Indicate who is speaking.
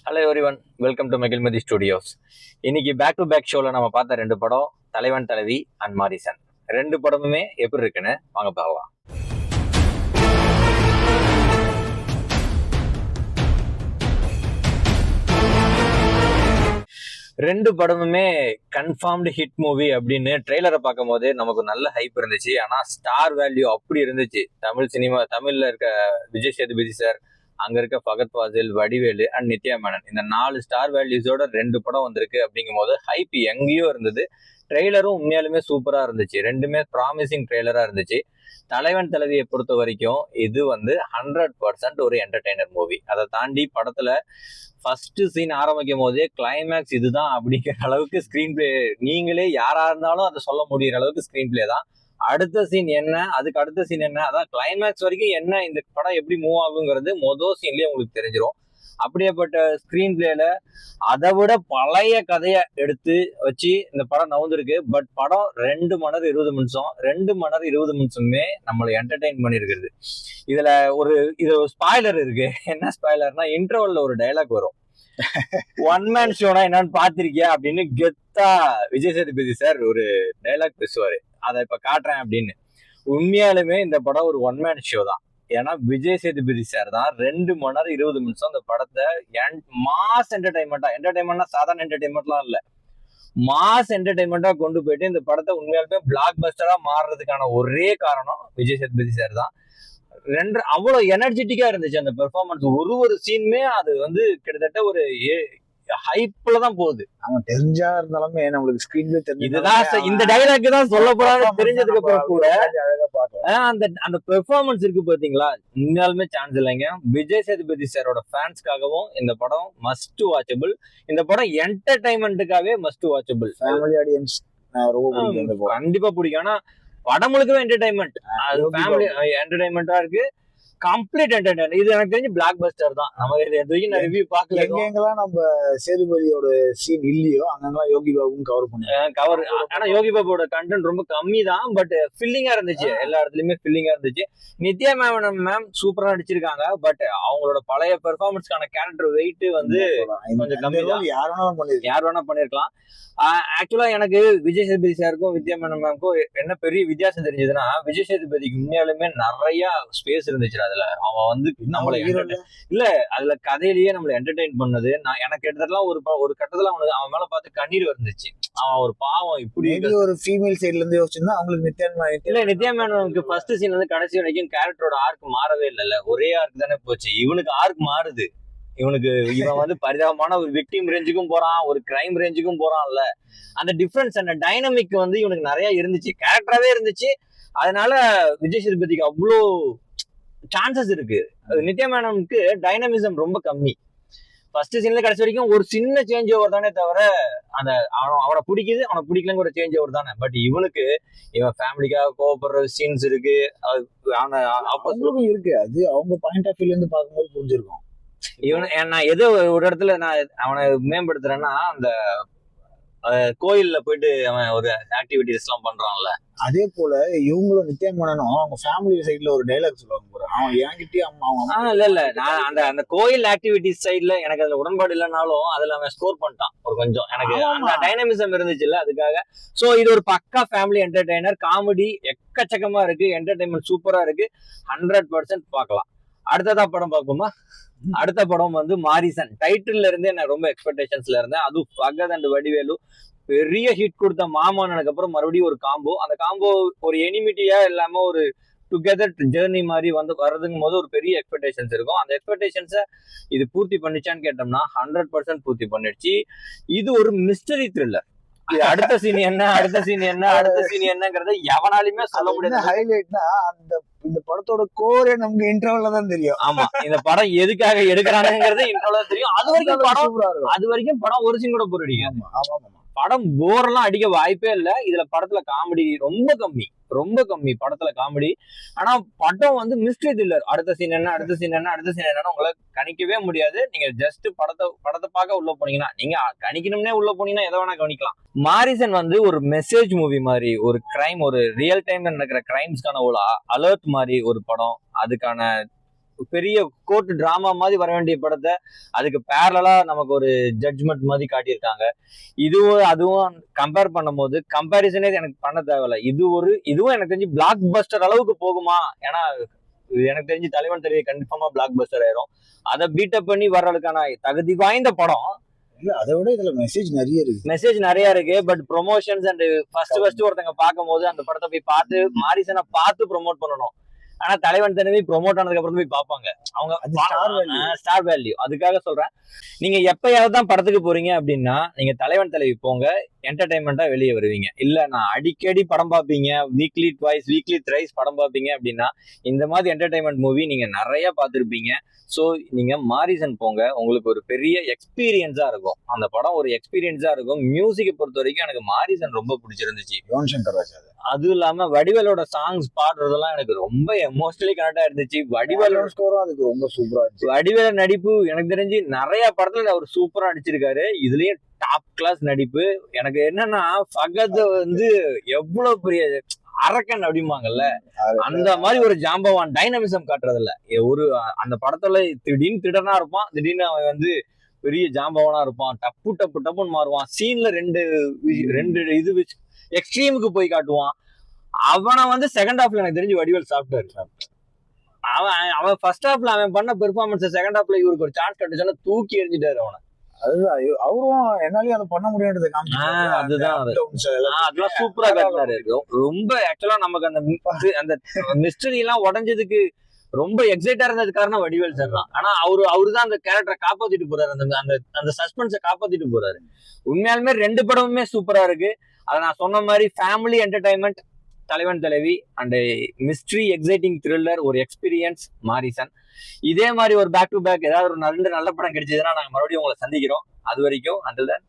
Speaker 1: Hello everyone, welcome to Mahishmati studios. இன்னைக்கு back to back ஷோல நம்ம பார்த்த ரெண்டு படம் தலைவன் தலைவி அண்ட் மாரிசன். ரெண்டு படமுமே எப்படி இருக்குன்னு வாங்க பார்க்கலாம். ரெண்டு படமுமே கன்ஃபார்ம்டு ஹிட் மூவி அப்படின்னு ட்ரெய்லரை பார்க்கும் போது நமக்கு நல்ல ஹைப் இருந்துச்சு. ஆனா ஸ்டார் வேல்யூ அப்படி இருந்துச்சு. தமிழ்ல இருக்க விஜய் சேதுபதி சார், அங்க இருக்க ஃபகத் ஃபாசில், வடிவேலு அண்ட் நித்யா மேனன், இந்த 4 ஸ்டார் வேல்யூஸோட ரெண்டு படம் வந்திருக்கு அப்படிங்கும் போது ஹைப் எங்கேயோ இருந்தது. ட்ரெய்லரும் உண்மையாலுமே சூப்பரா இருந்துச்சு. ரெண்டுமே ப்ராமிசிங் ட்ரெய்லரா இருந்துச்சு. தலைவன் தலைவியை பொறுத்த வரைக்கும் இது 100% ஒரு என்டர்டெய்னர் மூவி. அதை தாண்டி படத்துல ஃபர்ஸ்ட் சீன் ஆரம்பிக்கும் போதே கிளைமேக்ஸ் இதுதான் அப்படிங்கிற அளவுக்கு ஸ்கிரீன் பிளே, நீங்களே யாரா இருந்தாலும் அதை சொல்ல முடியுற அளவுக்கு ஸ்கிரீன் பிளே தான். அடுத்த சீன் என்ன, அதுக்கு அடுத்த சீன் என்ன, அதான் கிளைமேக்ஸ் வரைக்கும் என்ன இந்த படம் எப்படி மூவ் ஆகுங்கிறது மொதல் சீன்லயே உங்களுக்கு தெரிஞ்சிடும். அப்படியேப்பட்ட ஸ்கிரீன் பிளேல அதை விட பழைய கதையை எடுத்து வச்சு இந்த படம் நவுந்திருக்கு. பட் படம் 2 மணி நேரம் 20 நிமிஷம், 2 மணி நேரம் 20 நிமிஷமே நம்மளை என்டர்டெயின் பண்ணிருக்கிறது. இதுல ஒரு ஸ்பாய்லர் இருக்கு. என்ன ஸ்பாய்லர்னா, இன்டர்வல்ல ஒரு டைலாக் வரும், ஒன் மேன் ஷோனா என்னன்னு பாத்திருக்கியா அப்படின்னு கெத்தா விஜய் சேதுபதி சார் ஒரு டைலாக் பேசுவாரு. அதை இப்ப காட்டுறேன் அப்படின்னு. உண்மையாலுமே இந்த படம் ஒரு ஒன் மேன் ஷோ தான். ஏன்னா விஜய் சேதுபதி சார் தான் 2 மணி நேரம் 20 நிமிஷம் அந்த படத்தை மாஸ் என்டர்டைன்மெண்டா சாதாரண என்டர்டைன்மெண்ட்லாம் இல்ல, மாஸ் என்டர்டைன்மெண்டா கொண்டு போயிட்டு இந்த படத்தை உண்மையாலுமே பிளாக் பஸ்டரா மாறுறதுக்கான ஒரே காரணம் விஜய் சேதுபதி சார் தான். அவ்வளவு எனர்ஜெட்டிக்கா இருந்துச்சு அந்த பெர்ஃபார்மன்ஸ். ஒரு சீனுமே அது கிட்டத்தட்ட ஒரு ஹைப்ல தான் போகுது.
Speaker 2: அவன் தெரிஞ்சா இருந்தாலுமே நம்மளுக்கு ஸ்கிரீன்ல
Speaker 1: இதுதான் இந்த டைலாக் தான் சொல்ல போறாரு. தெரிஞ்சதுக்கு அப்புறம் கூட அந்த பெர்ஃபார்மன்ஸ் இருக்கு பாத்தீங்களா, உண்மையாலுமே சான்ஸ் இல்லைங்க. விஜய் சேதுபதி சாரோட ஃபேன்ஸ்க்காகவும் இந்த படம் மஸ்ட் வாட்சபிள். இந்த படம் என்டர்டைன்மெண்ட்டுக்காகவே மஸ்ட் வாட்சபிள்.
Speaker 2: ஃபேமிலி ஆடியன்ஸ்
Speaker 1: கண்டிப்பா பிடிக்கும். ஆனா படம் முழுக்கவே என்டர்டைன்மெண்ட், ஃபேமிலி என்டர்டைன்மெண்டா இருக்கு. Complete entertainment. இது எனக்கு தெரிஞ்சு பிளாக் பஸ்டர் தான். நம்ம நான் ரிவ்யூ பார்க்கல.
Speaker 2: எங்கெங்கெல்லாம் நம்ம சேதுபதியோட சீன் இல்லையோ அங்கெல்லாம் யோகி பாபுவும் கவர்.
Speaker 1: ஆனா யோகி பாபுவோட கண்டென்ட் ரொம்ப கம்மி தான், பட் ஃபில்லிங்கா இருந்துச்சு. எல்லா இடத்துலயுமே ஃபில்லிங்கா இருந்துச்சு. நித்யா மேம் சூப்பரா நடிச்சிருக்காங்க. பட் அவங்களோட பழைய பெர்ஃபார்மன்ஸ்க்கான கேரக்டர் வெயிட் கொஞ்சம் கம்மி தான். யார் வேணா பண்ணிருக்கலாம். ஆக்சுவலா எனக்கு விஜய் சேதுபதி சாருக்கும் வித்யா மேனன் மேம்க்கும் என்ன பெரிய வித்தியாசம் தெரிஞ்சதுன்னா, விஜய் சேதுபதிக்கு உண்மையாலுமே நிறைய ஸ்பேஸ் இருந்துச்சு. அதுல அவன் நம்மள இல்ல, அதுல கதையிலேயே நம்மள என்டர்டெயின் பண்ணது. எனக்கு எடுத்துலாம் ஒரு கட்டத்துல அவன் மேல பார்த்து கண்ணீர் வந்துச்சு. அவன் ஒரு பாவம் இப்படி
Speaker 2: ஒரு ஃபீமேல் சைட்ல இருந்து யோசிச்சிருந்தா அவங்களுக்கு
Speaker 1: நித்யா மேனனுக்கு ஃபர்ஸ்ட் சீன் கடைசி வரைக்கும் கேரக்டரோட ஆர்க் மாறவே இல்லைல்ல, ஒரே ஆர்க் தானே போச்சு. இவனுக்கு ஆர்க் மாறுது. இவன் பரிதாபமான ஒரு விக்டிம் ரேஞ்சுக்கும் போறான், ஒரு கிரைம் ரேஞ்சுக்கும் போறான்ல. அந்த டிஃபரன்ஸ், அந்த டைனமிக் இவனுக்கு நிறைய இருந்துச்சு, கேரக்டராவே இருந்துச்சு. அதனால விஜய் சேதுபதிக்கு அவ்வளோ சான்சஸ் இருக்கு. நித்யா மேனனுக்கு டைனமிசம் ரொம்ப கம்மி. ஃபர்ஸ்ட் சீன்ல கடைசி வரைக்கும் ஒரு சின்ன சேஞ்ச் ஓவர் தானே தவிர, அந்த அவனை பிடிக்குது அவனை பிடிக்கலங்கிற ஒரு சேஞ்ச் ஓவர் தானே. பட் இவன் ஃபேமிலிக்காக கோவப்படுற சீன்ஸ் இருக்கு.
Speaker 2: இருக்கு. அது அவங்க பாயிண்ட் ஆஃப் வியூல இருந்து பார்க்கும்போது புரிஞ்சிருக்கும்.
Speaker 1: நான் ஏதோ ஒரு இடத்துல நான் அவனை மேம்படுத்துறேன்னா, அந்த கோயில்ல போயிட்டு அவன் ஒரு ஆக்டிவிட்டிஸ் எல்லாம் பண்றான்ல,
Speaker 2: அதே போல இவங்களும் நித்யா மேனனும் அவங்க ஃபேமிலி சைட்ல ஒரு டைலாக் சொல்லுவாங்க. அவன் என்கிட்டயும்
Speaker 1: இல்ல நான் அந்த கோயில் ஆக்டிவிட்டிஸ் சைட்ல எனக்கு அதுல உடன்பாடு இல்லைனாலும் அதுல அவன் ஸ்கோர் பண்ணிட்டான் ஒரு கொஞ்சம். எனக்கு அந்த டைனமிசம் இருந்துச்சுல்ல, அதுக்காக. சோ இது ஒரு பக்கா ஃபேமிலி என்டர்டெய்னர். காமெடி எக்கச்சக்கமா இருக்கு, என்டர்டெயின்மெண்ட் சூப்பரா இருக்கு. 100% பார்க்கலாம். அடுத்ததா படம் பார்ப்போமா? அடுத்த படம் மாரிசன். டைட்டில்ல இருந்தே நான் ரொம்ப எக்ஸ்பெக்டேஷன்ஸ்ல இருந்தேன். அதுவும் ஃபகத் அண்ட் வடிவேலு பெரிய ஹிட் கொடுத்த மாமன்னனுக்கு அப்புறம் மறுபடியும் ஒரு காம்போ. அந்த காம்போ ஒரு எனிமிட்டியா இல்லாம ஒரு டுகெதர் ஜேர்னி மாதிரி வர்றதுங்கும் போது ஒரு பெரிய எக்ஸ்பெக்டேஷன்ஸ் இருக்கும். அந்த எக்ஸ்பெக்டேஷன்ஸை இது பூர்த்தி பண்ணிச்சான்னு கேட்டோம்னா 100% பூர்த்தி பண்ணிடுச்சு. இது ஒரு மிஸ்டரி த்ரில்லர். அடுத்த சீன் என்ன, அடுத்த சீன் என்ன, அடுத்த சீன் என்னங்கறத எவனாலுமே சொல்ல முடியாது.
Speaker 2: ஹைலைட்னா இந்த படத்தோட கோரே நமக்கு இன்டர்வல்ல தான் தெரியும்.
Speaker 1: ஆமா, இந்த படம் எதுக்காக எடுக்கிறானுங்கிறது இன்டர்வல்ல தெரியும். அது வரைக்கும் படம் ஒரு சீன் கூட போர் அடிக்கும். படம் போர் எல்லாம் அடிக்க வாய்ப்பே இல்ல. இதுல படத்துல காமெடி ரொம்ப கம்மி படத்துல காமெடி. ஆனா படம் மிஸ்டரி த்ரில்லர். அடுத்த சீன் என்ன, அடுத்த சீன் என்ன, அடுத்த சீன் என்னன்னு உங்களை கணிக்கவே முடியாது. நீங்க ஜஸ்ட் படத்தை பார்க்க உள்ள போனீங்கன்னா, நீங்க கணிக்கணும்னே உள்ள போனீங்கன்னா எதை வேணா கவனிக்கலாம். மாரிசன் ஒரு மெசேஜ் மூவி மாதிரி, ஒரு கிரைம், ஒரு ரியல் டைம்ல நடக்கிற கிரைம்ஸ்க்கான ஒரு அலர்ட் மாதிரி ஒரு படம். அதுக்கான பெரிய கோர்ட் டிராமா மாதிரி வர வேண்டிய படத்தை அதுக்கு பேரலா நமக்கு ஒரு ஜட்ஜ்மெண்ட் மாதிரி காட்டியிருக்காங்க. இதுவும் அதுவும் கம்பேர் பண்ணும்போது கம்பேரிசனே எனக்கு பண்ண தேவையில்ல. இதுவும் எனக்கு தெரிஞ்சு பிளாக் பஸ்டர் அளவுக்கு போகுமா? ஏன்னா எனக்கு தெரிஞ்சு தலைவன் தலைவி கன்ஃபார்மா பிளாக் பஸ்டர் ஆயிரும். அதை பீட்டப் பண்ணி வர்றதுக்கான தகுதி வாய்ந்த படம்.
Speaker 2: இல்ல அதை விட இதுல மெசேஜ்
Speaker 1: நிறைய இருக்கு. பட் ப்ரொமோஷன்ஸ் அண்ட் ஃபர்ஸ்ட் ஒருத்தங்க பார்க்கும் போது அந்த படத்தை போய் பார்த்து மாரிசனை பார்த்து ப்ரொமோட் பண்ணணும். ஆனா தலைவன் தலைவி ப்ரொமோட் ஆனதுக்கு அப்புறம் போய் பார்ப்பாங்க அவங்க ஸ்டார் வேல்யூ. அதுக்காக சொல்றேன், நீங்க எப்பயாவது தான் படத்துக்கு போறீங்க அப்படின்னா நீங்க தலைவன் தலைவி போங்க, என்டர்டைன்மெண்டா வெளியே வருவீங்க. இல்ல நான் அடிக்கடி படம் பார்ப்பீங்க, வீக்லி ட்வைஸ் வீக்லி த்ரைஸ் படம் பார்ப்பீங்க அப்படின்னா இந்த மாதிரி என்டர்டைன்மெண்ட் மூவி நீங்க நிறைய பார்த்துருப்பீங்க. ஸோ நீங்க மாரிசன் போங்க, உங்களுக்கு ஒரு பெரிய எக்ஸ்பீரியன்ஸா இருக்கும். அந்த படம் ஒரு எக்ஸ்பீரியன்ஸா இருக்கும். மியூசிக்கை பொறுத்த வரைக்கும் எனக்கு மாரிசன் ரொம்ப பிடிச்சிருந்துச்சு.
Speaker 2: யுவன் சங்கர் ராஜா.
Speaker 1: அதுவும் இல்லாம வடிவேலோட சாங்ஸ் பாடுறதெல்லாம் எனக்கு ரொம்ப எமோஷனலி கனெக்டா இருந்துச்சு. வடிவேலோட
Speaker 2: ஸ்கோரும் அதுக்கு ரொம்ப சூப்பரா இருந்துச்சு.
Speaker 1: வடிவேல நடிப்பு எனக்கு தெரிஞ்சு நிறைய படத்துல அவர் சூப்பரா நடிச்சிருக்காரு. இதுலயும் டாப் கிளாஸ் நடிப்பு. எனக்கு என்னன்னா ஃபகத் எவ்வளவு பெரிய அரக்கன் அப்படிம்பாங்கல்ல, அந்த மாதிரி ஒரு ஜாம்பவான் டைனமிசம் காட்டுறது இல்ல. அந்த படத்துல திடீர்னு திடனா இருப்பான், திடீர்னு அவன் பெரிய ஜாம்பவானா இருப்பான், டப்பு டப்பு டப்புன்னு மாறுவான். சீன்ல ரெண்டு எக்ஸ்ட்ரீமுக்கு போய் காட்டுவான். அவனை செகண்ட் ஹாஃப்ல எனக்கு தெரிஞ்சு வடிவேல் சாப்பிட்டாரு. அவன் ஃபர்ஸ்ட் ஹாஃப்ல அவன் பண்ண பெர்ஃபார்மன்ஸ் செகண்ட் ஹாஃப்ல இவருக்கு ஒரு சான்ஸ் கிடைச்சோன்னா தூக்கி எறிஞ்சிட்டாரு அவனை.
Speaker 2: அதுதான் அவரும் என்னாலயும் அதை பண்ண முடியாதது.
Speaker 1: அதெல்லாம் சூப்பரா காட்டினாரு. ரொம்ப ஆக்சுவலா நமக்கு அந்த மிஸ்டரி எல்லாம் உடஞ்சதுக்கு ரொம்ப எக்ஸைட்டா இருந்தது காரணம் வடிவேல் சார் தான். ஆனா அவருதான் அந்த கேரக்டரை காப்பாத்திட்டு போறாரு, அந்த சஸ்பென்ஸை காப்பாத்திட்டு போறாரு. உண்மையாலுமே ரெண்டு படமுமே சூப்பரா இருக்கு. அதை நான் சொன்ன மாதிரி ஃபேமிலி என்டர்டைன்மெண்ட் தலைவன் தலைவி அண்ட் மிஸ்ட்ரி எக்ஸைட்டிங் த்ரில்லர் ஒரு எக்ஸ்பீரியன்ஸ் மாரிசன். இதே மாதிரி ஒரு பேக் டு பேக் ஏதாவது ஒரு நல்ல படம் கிடைச்சதுன்னா நாங்க மறுபடியும் உங்களை சந்திக்கிறோம். அது வரைக்கும் until then